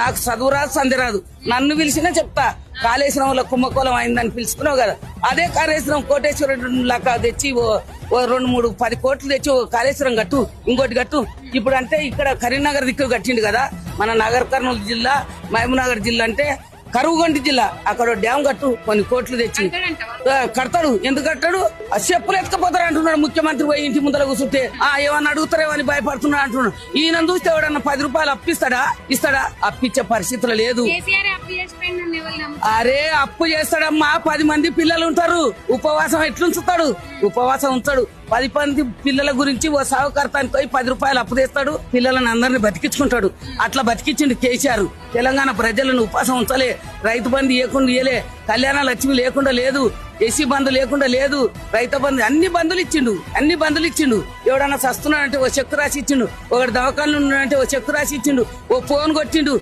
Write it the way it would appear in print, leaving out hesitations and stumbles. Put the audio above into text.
నాకు చదువు రాదు సంధి రాదు. నన్ను పిలిచినా చెప్తా. కాళేశ్వరంలో కుంభకోణం అయిందని పిలుచుకున్నావు కదా, అదే కాళేశ్వరం కోటేశ్వరుడు లాగా తెచ్చి ఓ 2, 3, 10 కోట్లు తెచ్చి ఓ కాళేశ్వరం కట్టు, ఇంకోటి కట్టు. ఇప్పుడు అంటే ఇక్కడ కరీంనగర్ దిక్కు కట్టిండు కదా, మన నగర్ కర్నూలు జిల్లా, మహబూబ్నగర్ జిల్లా అంటే కరువుగంటి జిల్లా, అక్కడ డ్యామ్ కట్టు, కొన్ని కోట్లు తెచ్చి కడతాడు. ఎందుకు కట్టాడు? ఆ చెప్పులు ఎత్తుకపోతారు అంటున్నాడు ముఖ్యమంత్రి. పోయి ఇంటి ముందర కూర్చుంటే ఏమన్నా అడుగుతారేమో అని భయపడుతున్నాడు అంటున్నాడు. ఈయన చూస్తే ఎవడన్నా 10 రూపాయలు అప్పిస్తాడా? అప్పించే పరిస్థితులు లేదు. అరే అప్పు చేస్తాడమ్మా, 10 మంది పిల్లలు ఉంటారు, ఉపవాసం ఎట్లుంచుతాడు? ఉపవాసం ఉంచాడు. 10 మంది పిల్లల గురించి ఓ సాగుకర్తానికి పోయి 10 రూపాయలు అప్పు తెస్తాడు, పిల్లలను అందరినీ బతికించుకుంటాడు. అట్లా బతికించిండు కేసీఆర్. తెలంగాణ ప్రజలను ఉపవాసం ఉంచలే, రైతు బంధు లేకుండా ఇయ్యలే, కళ్యాణ లక్ష్మి లేకుండా లేదు, ఎస్సీ బంధు లేకుండా లేదు, రైతు బంధు అన్ని బంధులు ఇచ్చిండు. ఎవడన్నా చస్తున్నాడంటే ఓ చెక్కు రాసి ఇచ్చిండు, ఒకటి దవాఖానలు ఉన్నాడంటే ఓ చెక్కు రాసి ఇచ్చిండు, ఓ ఫోన్ కొట్టిండు.